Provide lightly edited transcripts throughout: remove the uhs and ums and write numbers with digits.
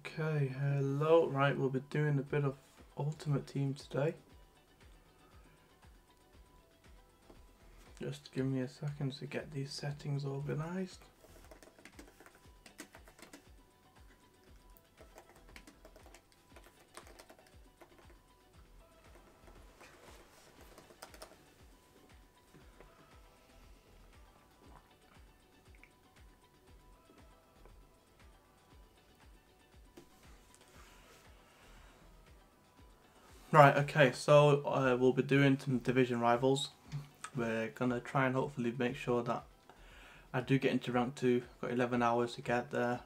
Okay, hello. Right, we'll be doing a bit of Ultimate Team today. Just give me a second to get these settings organized. Right, okay, so we'll be doing some division rivals. We're gonna try and hopefully make sure that I do get into rank 2. Got 11 hours to get there.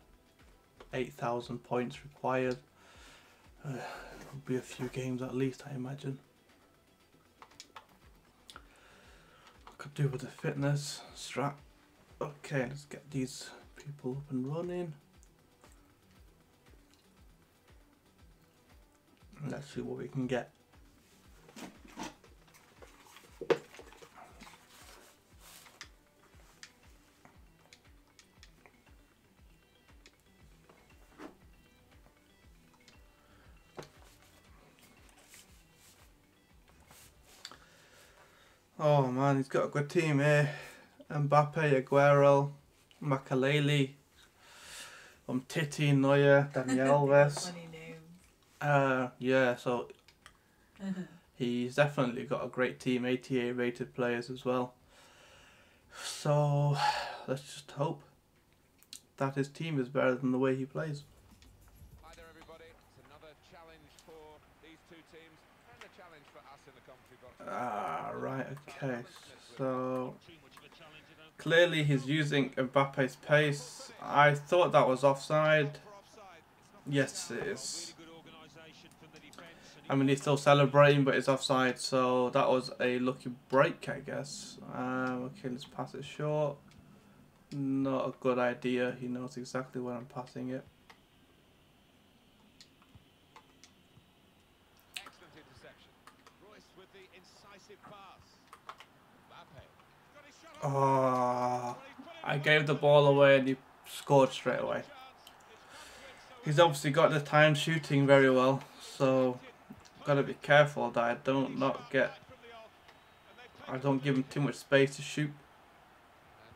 8,000 points required. There'll be a few games at least, I imagine. Could do with the fitness strat. Okay, let's get these people up and running. Let's see what we can get. Oh man, he's got a good team here. Mbappe, Aguero, Makaleli, Titi, Neuer, Daniel Alves. Funny name. Yeah, so he's definitely got a great team, 88 rated players as well. So let's just hope that his team is better than the way he plays. Hi there everybody, it's another challenge for these two teams and a challenge for us in the commentary box. Right, okay, so clearly he's using Mbappe's pace. I thought that was offside. Yes, it is. I mean, he's still celebrating, but it's offside, so that was a lucky break, I guess. Okay, let's pass it short. Not a good idea. He knows exactly where I'm passing it. Excellent interception. Royce with the incisive pass. Mbappe. Oh, I gave the ball away and he scored straight away. He's obviously got the time shooting very well, so gotta be careful that I don't give him too much space to shoot. And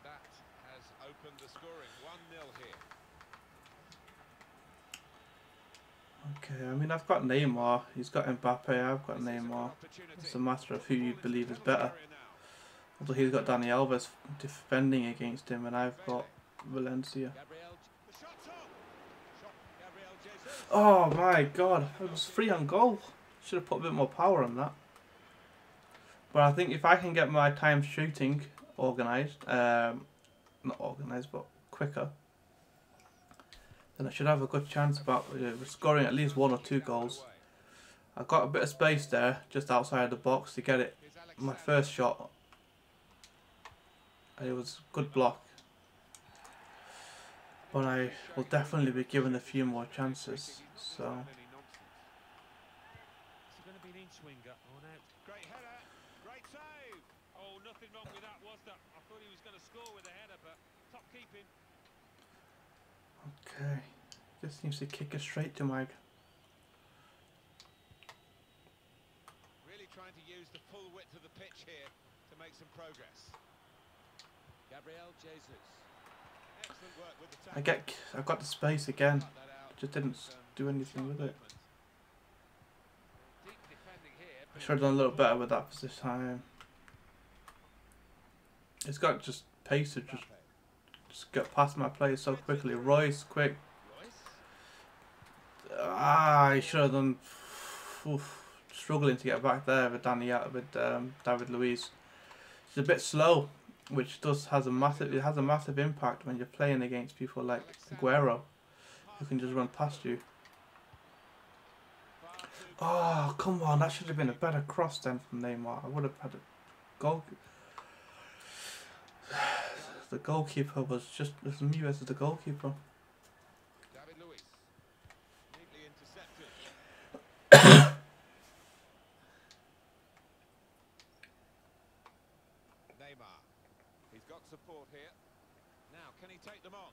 that has opened the scoring 1-0 here. Okay, I mean, I've got Neymar, he's got Mbappe, I've got Neymar. It's a matter of who you believe is better. Although he's got Dani Alves defending against him and I've got Valencia. Oh my god, it was 3 on goal. Should have put a bit more power on that. But I think if I can get my time shooting organised, not organised but quicker, then I should have a good chance about scoring at least 1 or 2 goals. I've got a bit of space there, just outside the box to get it. My first shot, it was a good block. But I will definitely be given a few more chances. So. Great header, great save. Oh, nothing wrong with that, was there? I thought he was going to score with a header, but top keeping. Okay, just seems to kick it straight to Mike. Really trying to use the full width of the pitch here to make some progress. Gabriel Jesus. Excellent work with the tackle. I've got the space again. Just didn't do anything with it. I should have done a little better with that this time. It's got just pace to just get past my players so quickly. Royce, quick. I should have done. Struggling to get back there with David Luiz. It's a bit slow, which has a massive impact when you're playing against people like Aguero, who can just run past you. Oh, come on, that should have been a better cross then from Neymar. I would have had a goal. The goalkeeper was just, it was me versus the goalkeeper. David Luiz. Neatly intercepted. Neymar. He's got support here. Now, can he take them on?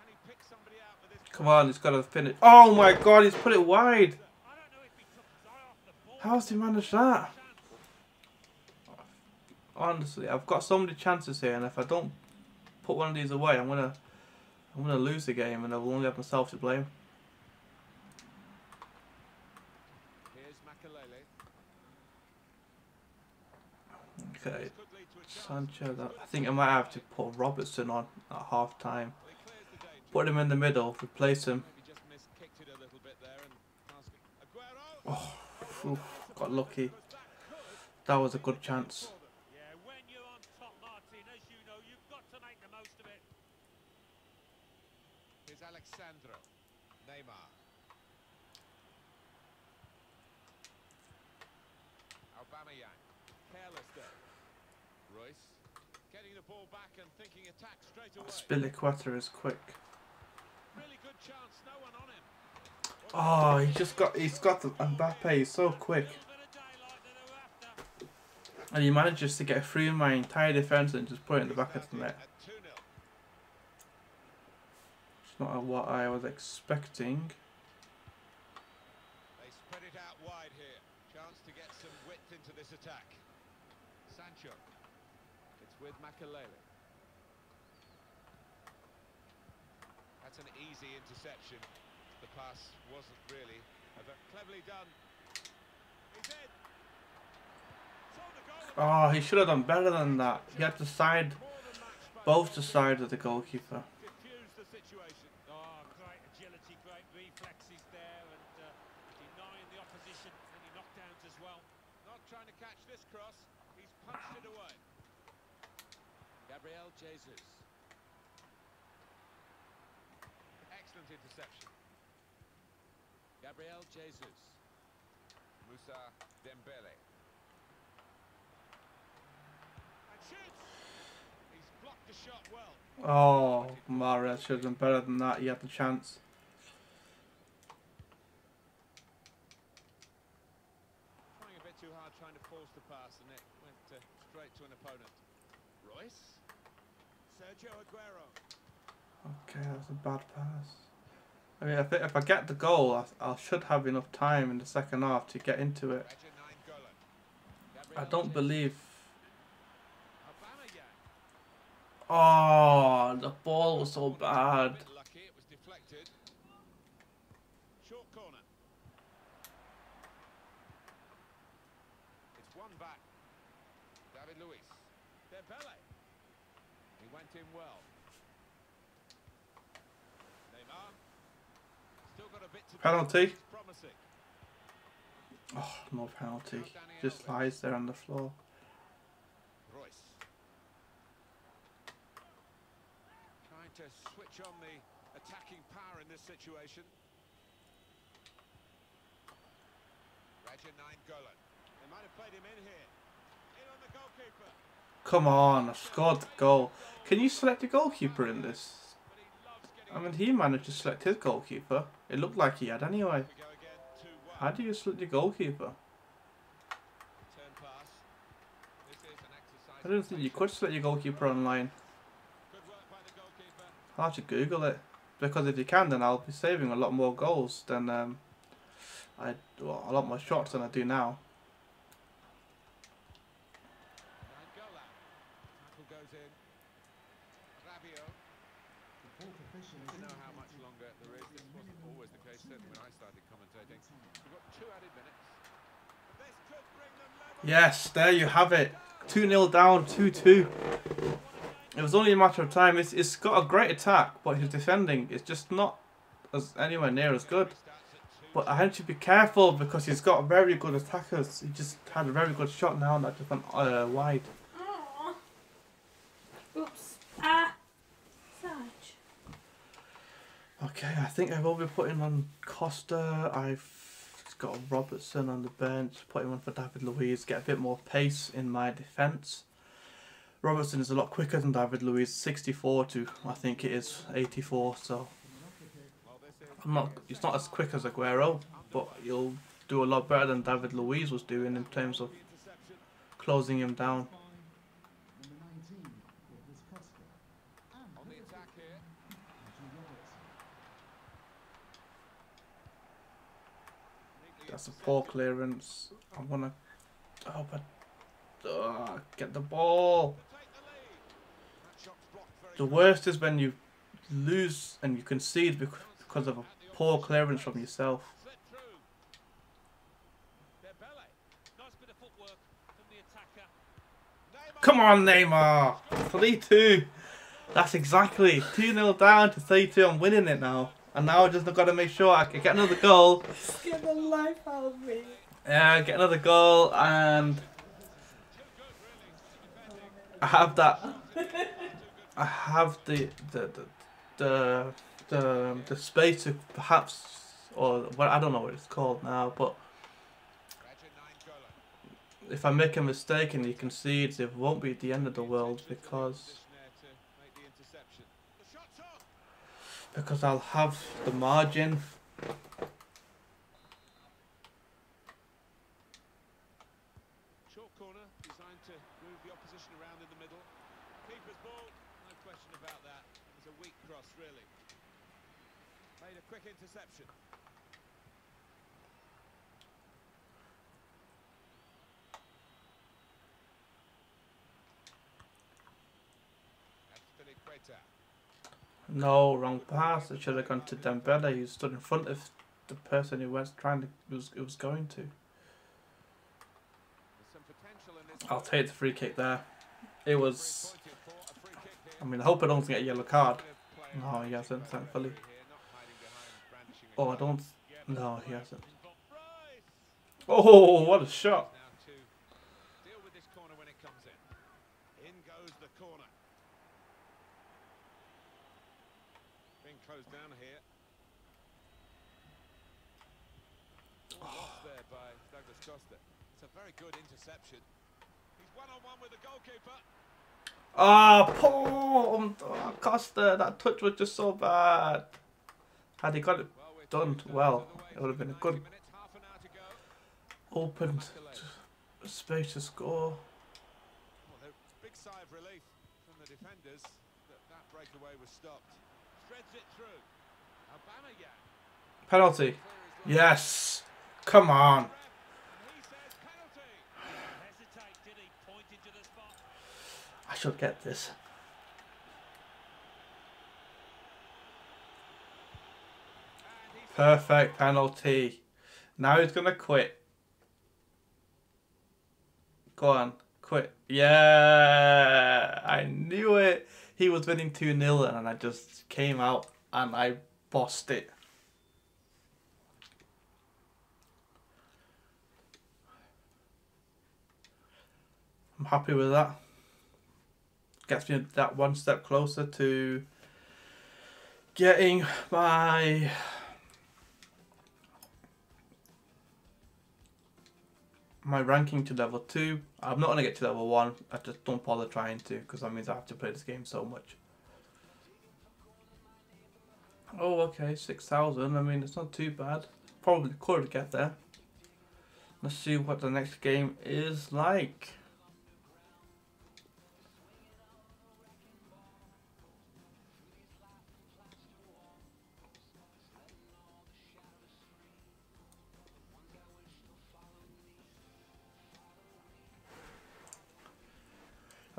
Can he Come on, he's got to finish. Oh my god, he's put it wide. How's he managed that? Honestly, I've got so many chances here, and if I don't put one of these away, I'm gonna lose the game, and I will only have myself to blame. Okay, Sanchez. I think I might have to put Robertson on at half time. Put him in the middle, replace him. Oh, oof, got lucky. That was a good chance. Spiliqueta is quick. Oh, he's got the Mbappe. He's so quick, and he manages to get through my entire defense and just put it in the back of the net. It's not what I was expecting. They spread it out wide here. Chance to get some width into this attack. Sancho. It's with Makalele. That's an easy interception. The pass wasn't really cleverly done. He's in. Oh, he should have done better than that. He had to side, both the sides of the goalkeeper. Diffuse the situation. Oh, great agility, great reflexes there, and denying the opposition any knockdowns as well. Not trying to catch this cross. He's punched it away. Gabriel Jesus. Excellent interception. Gabriel Jesus. Musa Dembele. And shoots. He's blocked the shot well. Oh, Mahrez should have done better than that. He had the chance. Trying a bit too hard, trying to force the pass, and it went straight to an opponent. Royce. Sergio Aguero. Okay, that's a bad pass. I mean, if I get the goal, I should have enough time in the second half to get into it. I don't believe... Oh, the ball was so bad. It was deflected. Short corner. It's one back. David Luiz. Dembele. He went in well. Neymar. Still got a bit to Penalty. promising. Oh, no penalty. Just lies there on the floor. Royce. Trying to switch on the attacking power in this situation. Raja Nainggolan. They might have played him in here. In on the goalkeeper. Come on, I scored the goal. Can you select a goalkeeper in this? I mean, he managed to select his goalkeeper. It looked like he had anyway. How do you select your goalkeeper? I don't think you could select your goalkeeper online. I'll have to Google it. Because if you can, then I'll be saving a lot more goals than a lot more shots than I do now. Yes, there you have it. 2-0 down, 2-2. It was only a matter of time. It's got a great attack, but his defending is just not as anywhere near as good. But I had to be careful because he's got very good attackers. He just had a very good shot now and that just went wide. Aww. Oops. Sarge. Okay, I think I will be putting on Costa. I've got Robertson on the bench. Put him on for David Luiz. Get a bit more pace in my defence. Robertson is a lot quicker than David Luiz. 64 to I think it is 84. So he's not as quick as Aguero, but he'll do a lot better than David Luiz was doing in terms of closing him down. That's a poor clearance. I'm gonna hope I get the ball. The worst is when you lose and you concede because of a poor clearance from yourself. Come on, Neymar! 3-2. That's exactly 2-0 down to 3-2. I'm winning it now. And now I just got to make sure I can get another goal. Get the life out of me. Yeah, get another goal, and I have that. I have the space to perhaps, or well, I don't know what it's called now, but if I make a mistake and he concedes, it won't be the end of the world because I'll have the margin. Short corner designed to move the opposition around in the middle. Keeper's ball, no question about that. It was a weak cross, really. Made a quick interception. No, wrong pass. It should have gone to Dembele. He stood in front of the person who was going to. I'll take the free kick there. It was. I mean, I hope I don't get a yellow card. No, he hasn't, thankfully. Oh, I don't. No, he hasn't. Oh, what a shot! Deal with this corner when it comes in. In goes the corner. Being closed down here. Lost there by Douglas Costa. It's a very good interception. He's one-on-one with the goalkeeper. Ah, poor Costa. That touch was just so bad. Had he got it done well, it would have been a good open space to score. Well, big sigh of relief from the defenders that breakaway was stopped. Spreads it through. Aubameyang. Penalty. Yes. Come on. I should get this. Perfect penalty. Now he's gonna quit. Go on, quit. Yeah, I knew it. He was winning 2-0 and I just came out and I bossed it. I'm happy with that. Gets me that one step closer to getting my ranking to level 2. I'm not going to get to level 1. I just don't bother trying to because that means I have to play this game so much. Oh, okay, 6,000. I mean, it's not too bad. Probably could get there. Let's see what the next game is like.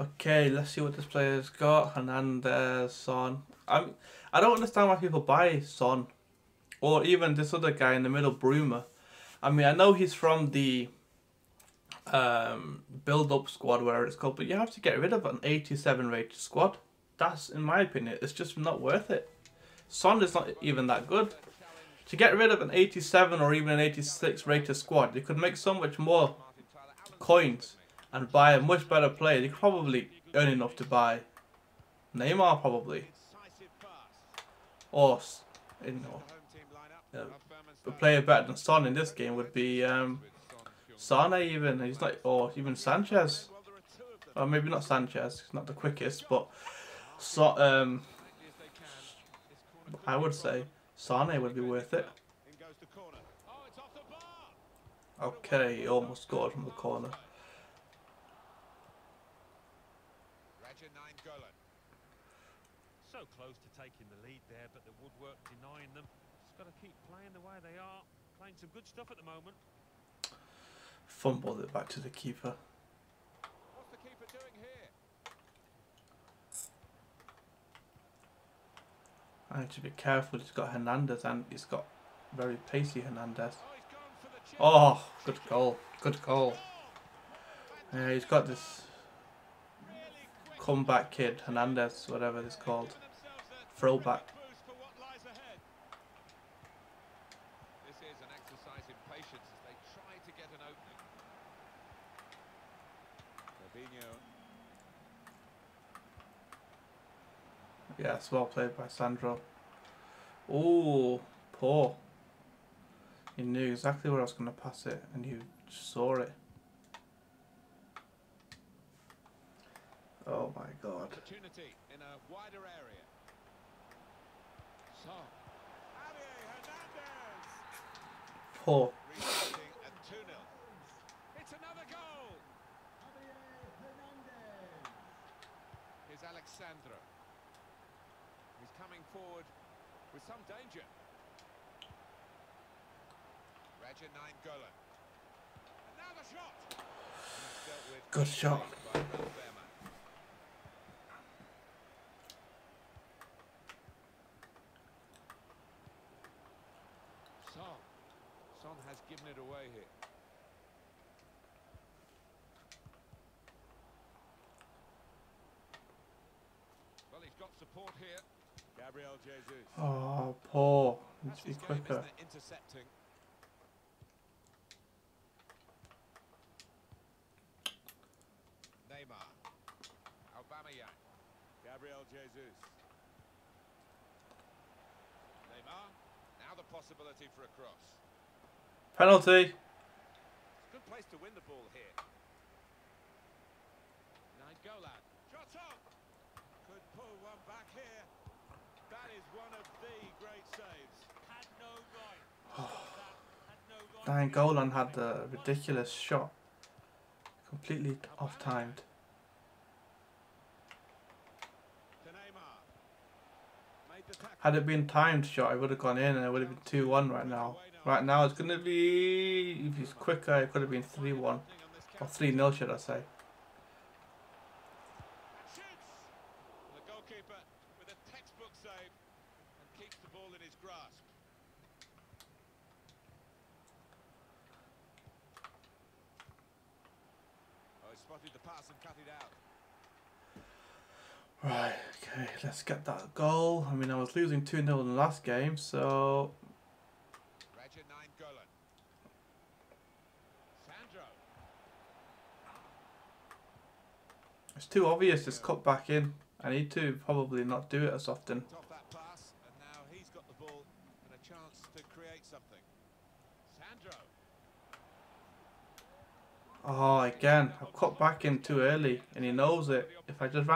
Okay, let's see what this player's got. Hernandez, Son. I don't understand why people buy Son. Or even this other guy in the middle, Bruma. I mean, I know he's from the build-up squad, whatever it's called, but you have to get rid of an 87 rated squad. That's, in my opinion, it's just not worth it. Son is not even that good. To get rid of an 87 or even an 86 rated squad, you could make so much more coins and buy a much better player. You could probably earn enough to buy Neymar, probably, or a player better than Son in this game would be Sane. Even he's not, or even Sanchez, or maybe not Sanchez. He's not the quickest, but so I would say Sane would be worth it. Okay, he almost scored from the corner. So close to taking the lead there, but the woodwork denying them. Just got to keep playing the way they are. Playing some good stuff at the moment. Fumbled it back to the keeper. What's the keeper doing here? I need to be careful. He's got Hernandez and he's got very pacey Hernandez. Oh, he's gone for the chip. Oh, good goal. Good goal. Yeah, he's got this Really quick. comeback kid, Hernandez, whatever it's called. Giving themselves a Throwback. boost for what lies ahead. This is an exercise in patience as they try to get an opening. Fabinho. Yes, well played by Sandro. Oh, poor. He knew exactly where I was going to pass it and you saw it. Oh my god. Opportunity in a wider area. So, Javier Hernandez. Poor. Restarting at 2-0. It's another goal. Here's Alexandro. He's coming forward with some danger. Raja Golan. And now the shot. He's dealt with Good shot. by Ralph Behrman. Son has given it away here. Well, he's got support here. Gabriel Jesus. Oh, poor. Needs That's to be his game, quicker. isn't it? Intercepting. Neymar. Aubameyang. Gabriel Jesus. Neymar. Now the possibility for a cross. Penalty. Good place to win the ball here. Golan. Shot on. Could pull one back here. That is one of the great saves. Had no right. Golan had the ridiculous shot. Completely off-timed. To Neymar. Made the tackle. Had it been timed shot, it would have gone in and it would have been 2-1 right now. Right now it's going to be, if he's quicker, it could have been 3-1. Or 3-0 should I say. The goalkeeper with a textbook save and keeps the ball in his grasp. Oh, he spotted the pass and cut it out. Right, okay, let's get that goal. I mean, I was losing 2-0 in the last game, so... Raja Golan. Sandro. It's too obvious it's cut back in. I need to probably not do it as often. Off that pass, and now he's got the ball and a chance to create something. Sandro. Oh, again, I've cut back in too early, and he knows it. If I just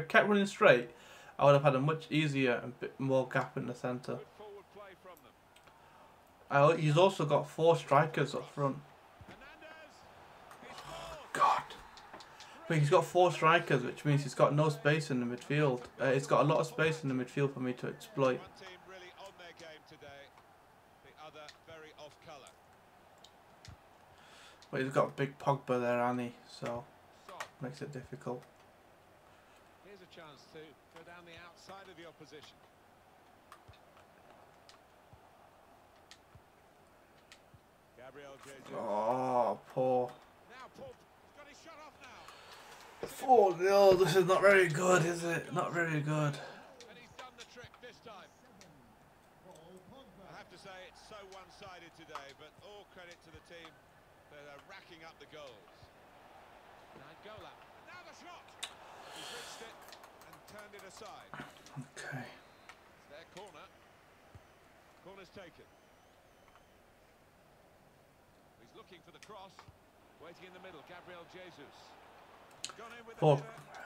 kept running straight, I would have had a much easier and bit more gap in the centre. Good forward play from them. He's also got 4 strikers up front. Hernandez. He scored. God. But he's got 4 strikers, which means he's got no space in the midfield. He's got a lot of space in the midfield for me to exploit. One team really on their game today, the other very off colour. But he's got big Pogba there, Annie, so Son. makes it difficult. Here's a chance to go down the outside of the opposition. Gabriel Jesus. Oh, poor. Now Paul, he's got his shot off now. 4-0, this is not very good, is it? Not very good. And he's done the trick this time. I have to say it's so one-sided today, but all credit to the team that are racking up the goals. Golan. Now the shot. He's reached it and turned it aside. Okay. It's their corner. Corner's taken. He's looking for the cross. Waiting in the middle, Gabriel Jesus. Gone in with the Poor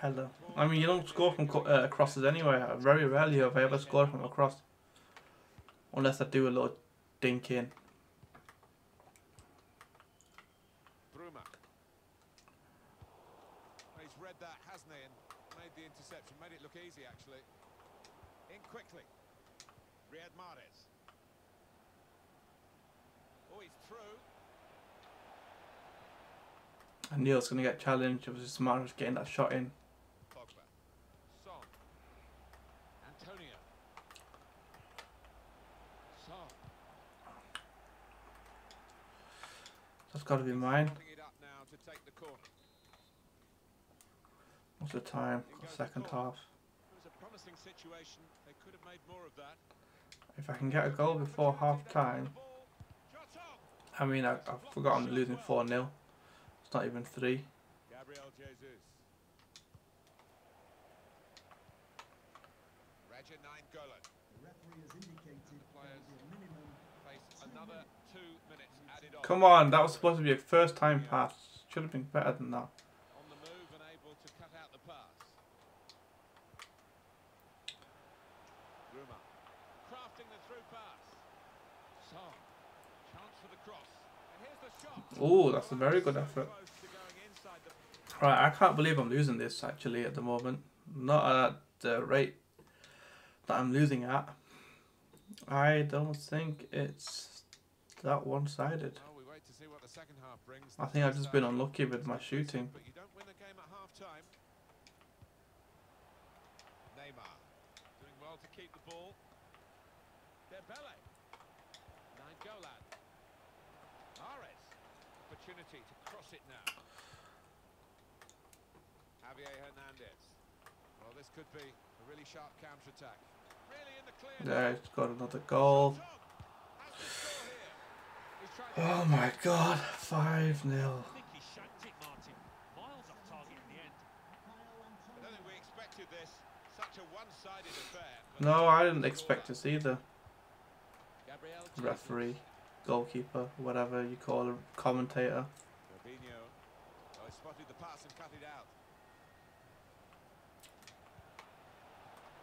header. header. I mean, you don't score from crosses anyway. Very rarely have I ever scored from a cross. Unless I do a little dink in. Bruma. He's read that, hasn't he, and made the interception. Made it look easy, actually. In quickly. Riyad Mahrez. he's through. I knew I was going to get challenged. It was just a matter of getting that shot in. Pogba. Son. Antonio. Son. That's got to be mine. Putting it up now to take the corner. What's the time? Second half. It was a promising situation. They could have made more of that. If I can get a goal before half time. I mean, I've forgotten losing 4-0. It's not even 3. Gabriel Jesus. Raja 9 Golan. The referee has indicated Players minimum face another 2 minutes added on. Come on, that was supposed to be a first time pass. Should have been better than that. On the move and able to cut out the pass. Ruma. Crafting the through pass. Son. Chance for the cross. And here's the shot. Oh, that's a very good effort. Right, I can't believe I'm losing this actually at the moment. Not at the rate that I'm losing at. I don't think it's that one-sided. Well, we wait to see what the second half brings. I think I've just been unlucky with my shooting. But you don't win a game at half time. Neymar doing well to keep the ball. Dembele. 9 Golan. Mahrez. Opportunity to cross it now. Javier Hernandez. Well, this could be a really sharp counter-attack. Really in the clear. There, he's got another goal. How's the score here? He's trying to Oh my god, 5-0. I think he shanked it, Martin. Miles off target in the end. I don't think we expected this. Such a one-sided affair. No, I didn't expect this either. Gabriel Referee, goalkeeper, whatever you call a commentator. Fabinho. Oh, he spotted the pass and cut it out.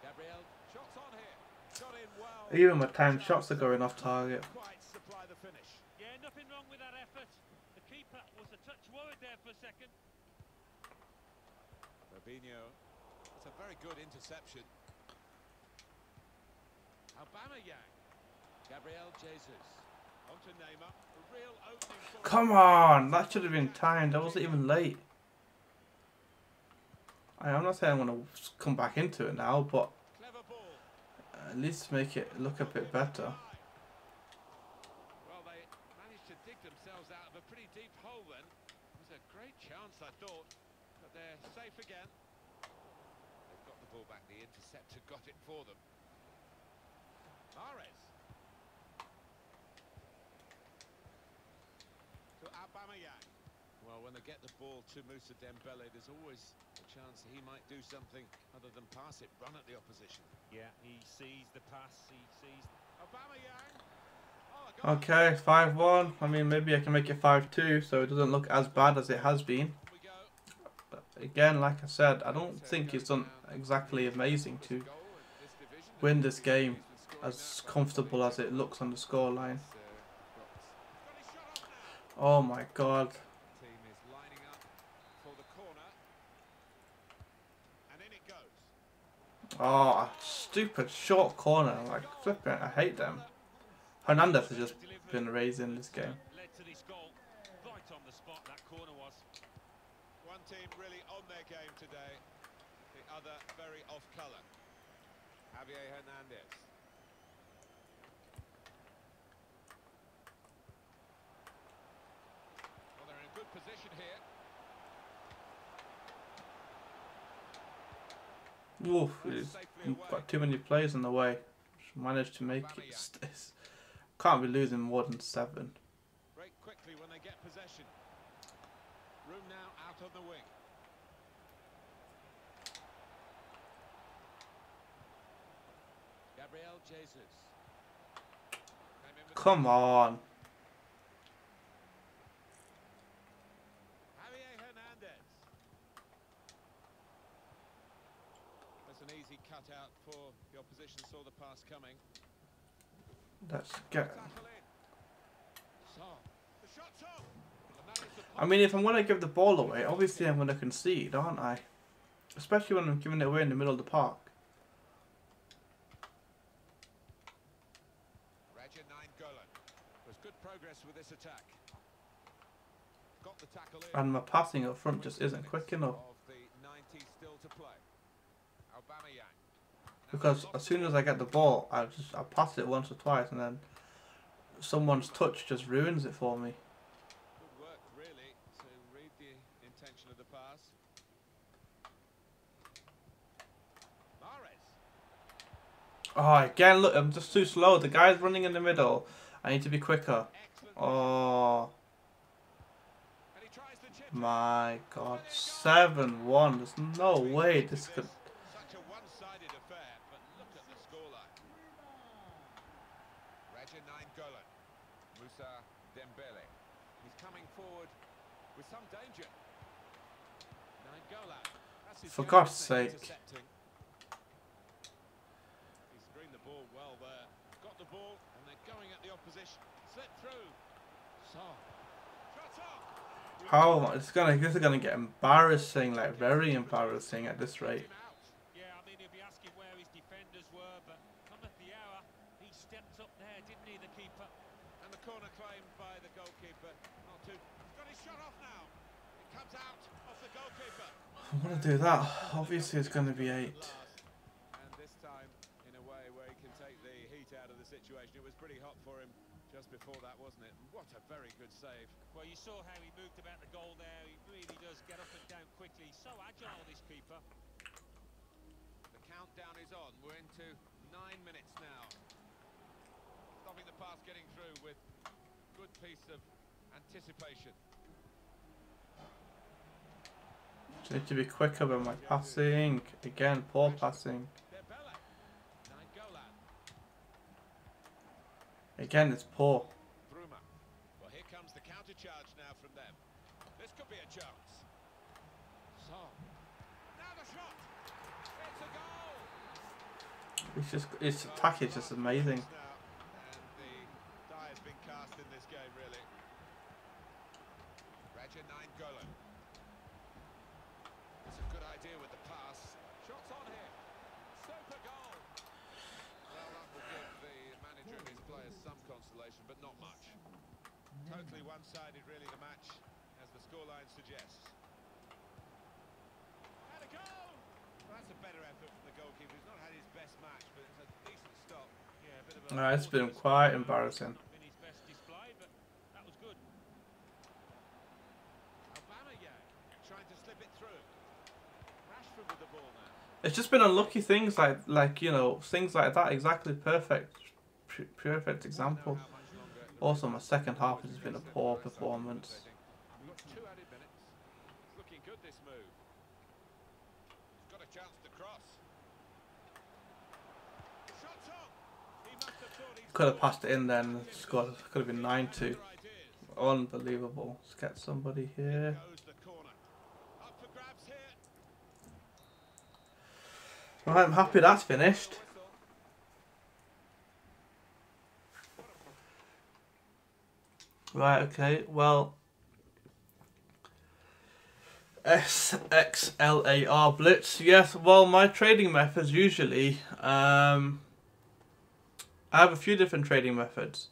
Gabriel, shots on here. Got in well. Even my timed shots are going off target. Quite supply the finish. Yeah, nothing wrong with that effort. The keeper was a touch worried there for a second. Fabinho. It's a very good interception. Aubameyang. Gabriel Jesus. On to Neymar. A real opening for Come on, that should have been timed. I wasn't even late. I'm not saying I'm going to come back into it now, but clever ball. at least make it look a bit better. Well, they managed to dig themselves out of a pretty deep hole then. It was a great chance, I thought, but they're safe again. They've got the ball back. The interceptor got it for them. Mahrez. To Aubameyang. Well, when they get the ball to Moussa Dembele, there's always a chance he might do something other than pass it, run at the opposition. Yeah, he sees the pass, he sees... Aubameyang. Oh, Okay, 5-1. I mean, maybe I can make it 5-2, so it doesn't look as bad as it has been. we go. But again, like I said, I don't think he's done exactly amazing to win this game as comfortable as it looks on the scoreline. Oh my god. Team is lining up for the corner. And in it goes. Oh, stupid short corner. Like, flipping, I hate them. Hernandez has just been raising this game. Led to this goal. Right on the spot, that corner was. One team really on their game today. The other very off colour. Javier Hernandez. Well, they're in a good position here. Oof, he's got too many players in the way. Managed to make it. Can't be losing more than 7. Break quickly when they get possession. Room now out on the wing. Gabriel Jesus. Come on. Javier Hernandez. That's an easy cutout for the opposition. Saw the pass coming. Let's get. Tackle in. So, the shot's off. And that is the I mean, if I'm going to give the ball away, obviously I'm going to concede, aren't I? Especially when I'm giving it away in the middle of the park. Raja 9 Golan. There's good progress with this attack. Got the tackle in. And my passing up front just isn't quick enough. Of the 90 still to play. Aubameyang. Because as soon as I get the ball, I pass it once or twice, and then someone's touch just ruins it for me. Good work, really, to read the intention of the pass. Mahrez. Oh, again, look, I'm just too slow. The guy's running in the middle. I need to be quicker. Excellent. Oh, And he tries the chip. my God. 7-1. There's no way this could... Such a one-sided affair, but look at the scoreline. Raja Nainggolan. Musa Dembele. He's coming forward with some danger. Nainggolan. That's his For game, God's isn't it? sake. Intercepting. He screened the ball well there. Got the ball, and they're going at the opposition. Slip through. So. Shot off. How... This is gonna get embarrassing, like very embarrassing at this rate. Yeah, I mean, he'll be asking where his defenders were, but cometh the hour. He stepped up there, didn't he, the keeper? And the corner claimed by the goalkeeper. Not too. He's got his shot off now. It comes out of the goalkeeper. I want to do that. Obviously, it's going to be 8. And this time, in a way where he can take the heat out of the situation. It was pretty hot for him just before that, wasn't it? What a very good save. Well, you saw how he moved about the goal there. He really does get up and down quickly. He's so agile, this keeper. The countdown is on. We're into 9 minutes now. Stopping the pass getting through with good piece of anticipation. Just need to be quicker with my passing. Again, poor passing. Dembele. Nainggolan. Again, it's poor. Bruma. Well, here comes the counter charge now from them. This could be a chance. So. Now the shot. It's a goal. It's just, its attack is just amazing. Now, and the die has been cast in this game, really. Raja Nainggolan. It's a good idea with the pass. Shots on here. Super goal. Well, that will give the manager and his players some consolation, but not much. Totally one-sided, really, the match, as the scoreline suggests. And a goal! Well, that's a better effort from the goalkeeper. He's not had his best match, but it's a decent stop. Yeah, a bit of a... It's been quite embarrassing. Not been his best display, but that was good. Aubameyang trying to slip it through. Rashford with the ball now. It's just been unlucky things like you know, things like that. Exactly perfect, perfect example. Also, my second half has been a poor performance. We've got 2 added minutes. It's looking good, this move. He's got a chance to cross. Shots on. He must have thought he'd Could have passed it in then. Scored. Could have been 9-2. Unbelievable. Let's get somebody here. goes the corner. Up for grabs here. Right, I'm happy that's finished. Right, okay, well, SXLAR Blitz, yes, well, my trading methods usually, I have a few different trading methods.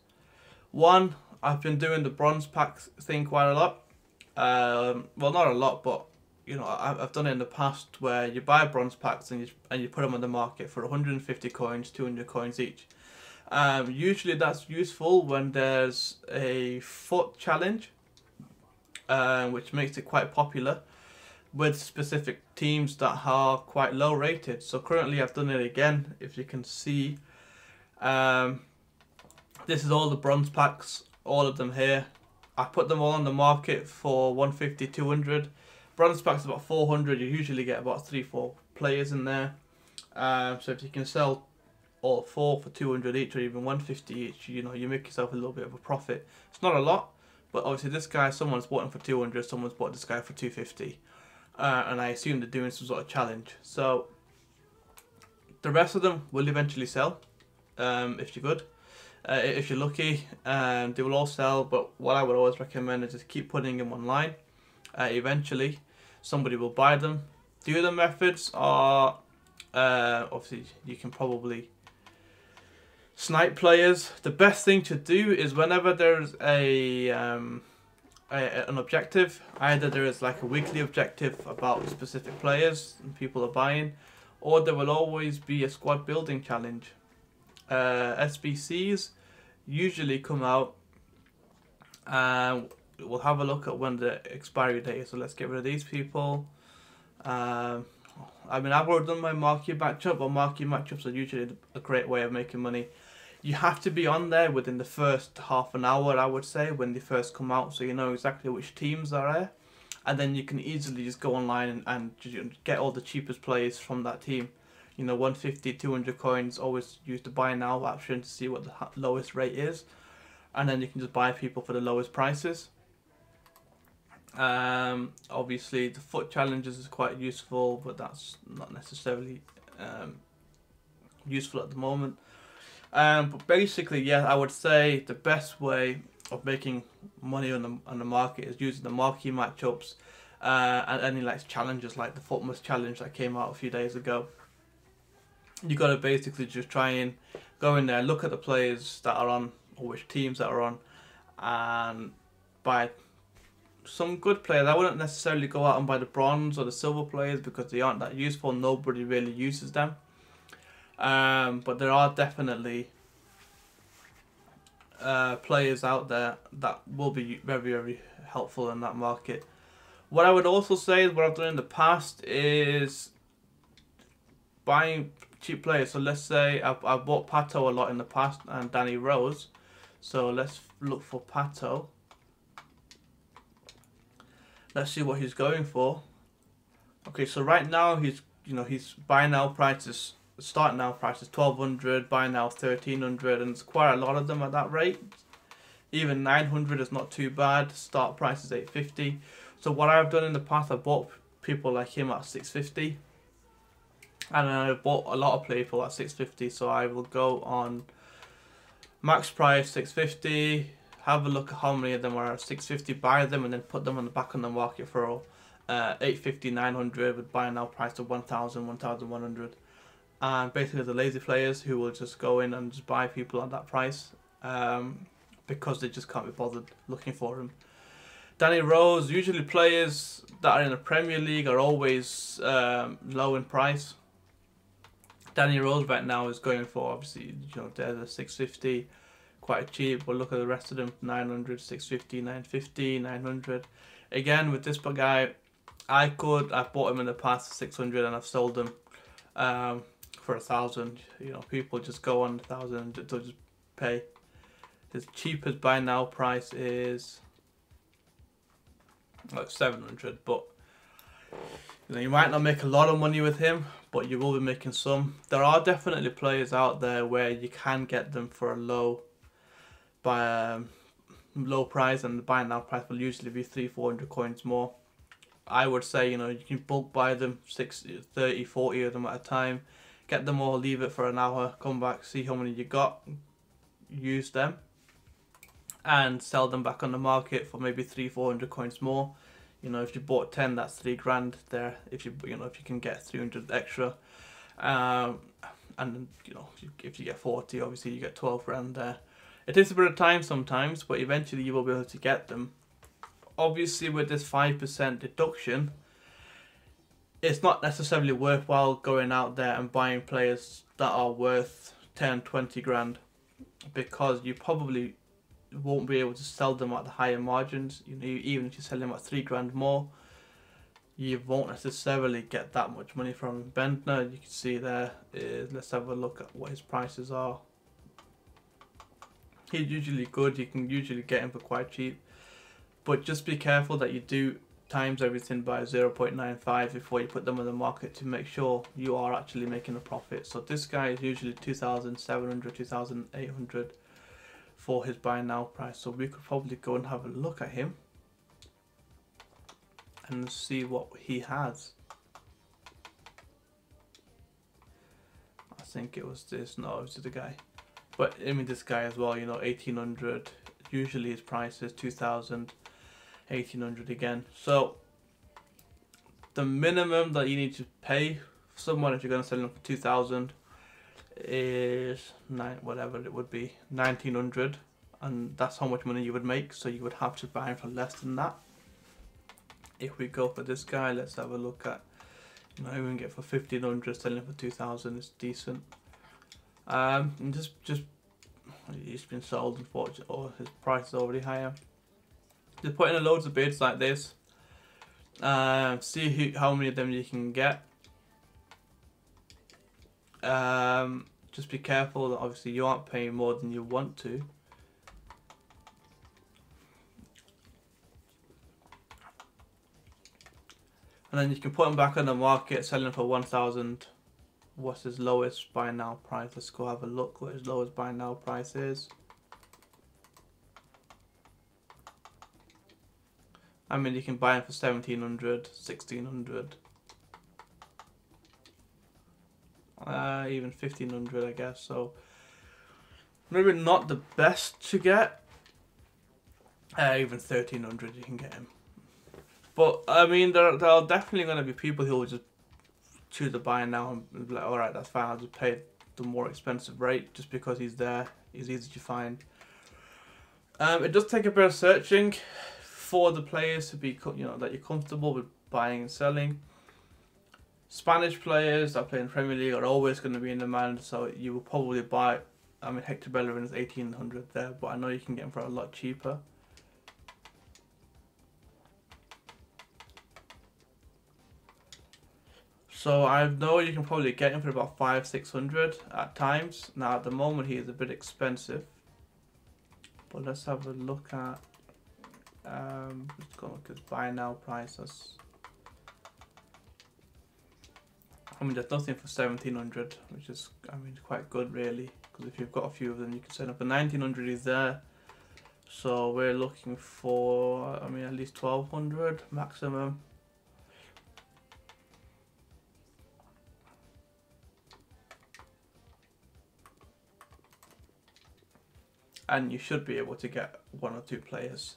One, I've been doing the bronze pack thing quite a lot, well, not a lot, but, you know, I've done it in the past where you buy bronze packs and you put them on the market for 150 coins, 200 coins each. Usually that's useful when there's a FUT challenge, which makes it quite popular with specific teams that are quite low rated. So currently I've done it again, if you can see. This is all the bronze packs, all of them here. I put them all on the market for 150, 200. Bronze packs about 400, you usually get about 3-4 players in there. So if you can sell all 4 for 200 each or even 150 each, you know, you make yourself a little bit of a profit. It's not a lot, but obviously this guy, someone's bought him for 200, someone's bought this guy for 250, and I assume they're doing some sort of challenge. So the rest of them will eventually sell, if you're good, if you're lucky, they will all sell. But what I would always recommend is just keep putting them online. Eventually somebody will buy them. The other methods are obviously you can probably Snipe players, the best thing to do is whenever there's an objective, either there is like a weekly objective about specific players and people are buying, or there will always be a squad building challenge. SBCs usually come out, and we'll have a look at when the expiry date is. So let's get rid of these people. I mean, I've already done my marquee matchup, but marquee matchups are usually a great way of making money. You have to be on there within the first half an hour, I would say, when they first come out, so you know exactly which teams are there. And then you can easily just go online and get all the cheapest players from that team. You know, 150, 200 coins, always use the buy now option to see what the lowest rate is. And then you can just buy people for the lowest prices. Obviously, the FUT challenges is quite useful, but that's not necessarily useful at the moment. But basically, yeah, I would say the best way of making money on the market is using the marquee matchups and any like challenges like the FUTmas challenge that came out a few days ago. You got to basically just try and go in there, look at the players that are on or which teams that are on, and buy some good players. I wouldn't necessarily go out and buy the bronze or the silver players because they aren't that useful. Nobody really uses them. But there are definitely players out there that will be very, very helpful in that market. What I would also say is what I've done in the past is buying cheap players. So let's say I've bought Pato a lot in the past and Danny Rose. So let's look for Pato. Let's see what he's going for. Okay, so right now he's buy now prices. Start now price is 1200, buy now 1300, and there's quite a lot of them at that rate. Even 900 is not too bad. Start price is 850. So what I've done in the past, I bought people like him at 650, and I bought a lot of people at 650. So I will go on max price 650. Have a look at how many of them are at 650. Buy them and then put them on the back on the market for 850, 900 with buy now price of 1000, 1100. And basically the lazy players who will just go in and just buy people at that price because they just can't be bothered looking for them. Danny Rose, usually players that are in the Premier League are always low in price. Danny Rose right now is going for, obviously, there's a 650, quite cheap, but look at the rest of them, 900, 650, 950, 900. Again, with this guy, I've bought him in the past for 600 and I've sold them for 1000. People just go on 1000, they'll just pay. His cheapest buy now price is like 700, but you might not make a lot of money with him, but you will be making some. There are definitely players out there where you can get them for a low price, and the buy now price will usually be 300-400 coins more. I would say you can bulk buy them, 30, 40 of them at a time. Get them all, leave it for an hour, come back, see how many you got, use them, and sell them back on the market for maybe 300-400 coins more. If you bought 10, that's 3 grand there. If you can get 300 extra, and if you get 40, obviously you get 12 grand there. It takes a bit of time sometimes, but eventually you will be able to get them. Obviously, with this 5% deduction, it's not necessarily worthwhile going out there and buying players that are worth 10, 20 grand because you probably won't be able to sell them at the higher margins. Even if you sell them at 3 grand more, you won't necessarily get that much money from him. Bendtner, you can see there is, let's have a look at what his prices are. He's usually good, you can usually get him for quite cheap, but just be careful that you do times everything by 0.95 before you put them on the market to make sure you are actually making a profit. So this guy is usually 2,700, 2,800 for his buy now price. So we could probably go and have a look at him and see what he has. I think it was this, no, it was the guy. But I mean this guy as well, 1,800, usually his price is 2,000, 1,800 again. So the minimum that you need to pay for someone if you're going to sell them for 2,000 is whatever it would be, 1900, and that's how much money you would make. So you would have to buy him for less than that. If we go for this guy, let's have a look at, you know, we can get for 1500, selling for 2000 is decent. And just he's been sold, unfortunately, or his price is already higher. Just put in loads of bids like this. See how many of them you can get. Just be careful that obviously you aren't paying more than you want to. And then you can put them back on the market, selling for 1000. What's his lowest buy now price? Let's go have a look what his lowest buy now price is. I mean, you can buy him for 1700, 1600. Even 1500, I guess. So maybe not the best to get. Even 1300 you can get him. But I mean, there are definitely going to be people who will just choose to buy now and be like, all right, that's fine. I'll just pay the more expensive rate just because he's there. He's easy to find. It does take a bit of searching for the players to be, you know, that you're comfortable with buying and selling. Spanish players that play in Premier League are always going to be in demand, so you will probably buy. I mean, Hector Bellerin is 1800 there, but I know you can get him for a lot cheaper. So I know you can probably get him for about 500-600 at times. Now at the moment he is a bit expensive, but let's have a look at. Let's go look at his buy now prices. I mean, there's nothing for 1700, which is, I mean, quite good really, because if you've got a few of them, you can sell them for 1900 is there. So we're looking for, I mean, at least 1200 maximum. And you should be able to get 1 or 2 players.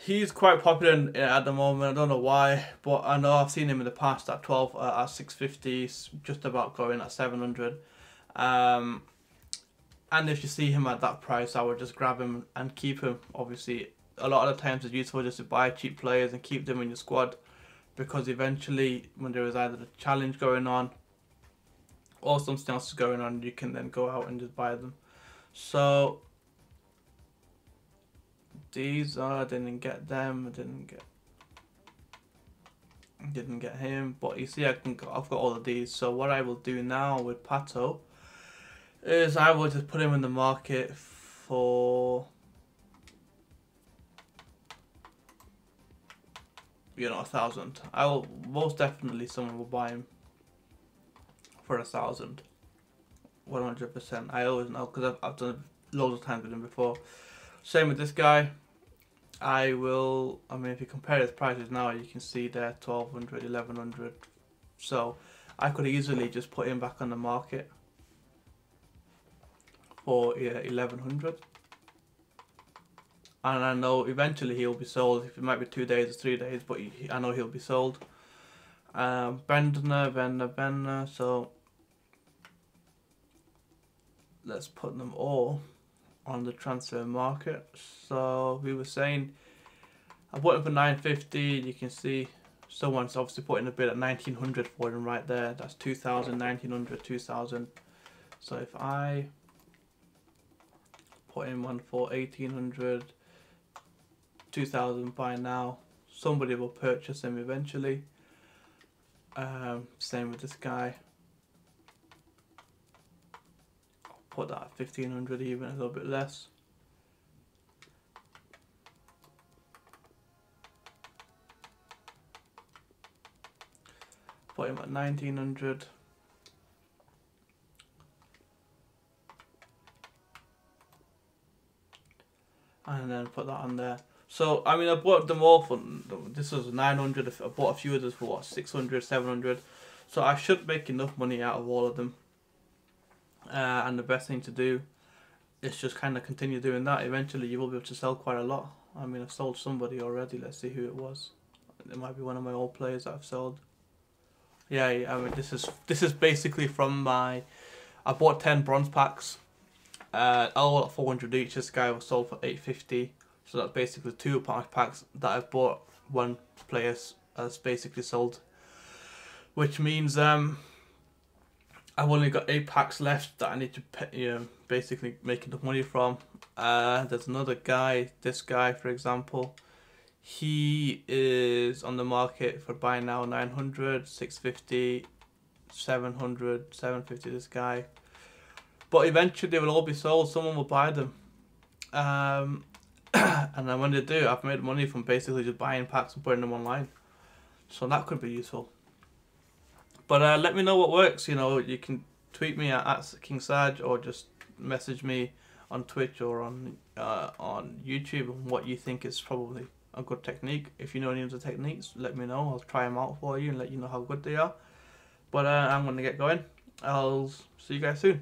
He's quite popular at the moment. I don't know why, but I know I've seen him in the past at 650, just about going at 700. And if you see him at that price, I would just grab him and keep him. Obviously, a lot of the times it's useful just to buy cheap players and keep them in your squad, because eventually, when there is either a challenge going on or something else is going on, you can then go out and just buy them. So these I didn't get them. I didn't get him. But you see, I've got all of these. So what I will do now with Pato is I will just put him in the market for, you know, 1000. I will most definitely, someone will buy him for 1000. 100%. I always know, because I've done it loads of times with him before. Same with this guy. I mean, if you compare his prices now, you can see there 1200, 1100. So I could easily just put him back on the market for 1100. And I know eventually he'll be sold. It might be 2 days or 3 days, but I know he'll be sold. Bender. So let's put them all on the transfer market. So we were saying I bought him for 950. You can see someone's obviously putting a bid at 1900 for him right there. That's 2000, 1900, 2000. So if I put him on for 1800, 2000 by now, somebody will purchase him eventually. Same with this guy. Put that at 1500, even a little bit less. Put him at 1900. And then put that on there. So I mean, I bought them all for, this was 900. I bought a few others for what, 600, 700. So I should make enough money out of all of them. And the best thing to do is just kind of continue doing that. Eventually you will be able to sell quite a lot. I mean, I've sold somebody already. Let's see who it was. It might be one of my old players that I've sold. Yeah, I mean this is basically from my. I bought 10 bronze packs. All at 400 each. This guy was sold for 850. So that's basically 2 packs that I've bought. One player has basically sold, which means I've only got 8 packs left that I need to pay, basically make enough money from. There's another guy. This guy, for example, he is on the market for buy now 900, 650, 700, 750. This guy. But eventually they will all be sold. Someone will buy them. And then when they do, I've made money from basically just buying packs and putting them online. So that could be useful. But let me know what works. You can tweet me at KingSarge or just message me on Twitch or on YouTube on what you think is probably a good technique. If you know any of the techniques, let me know. I'll try them out for you and let you know how good they are. But I'm going to get going. I'll see you guys soon.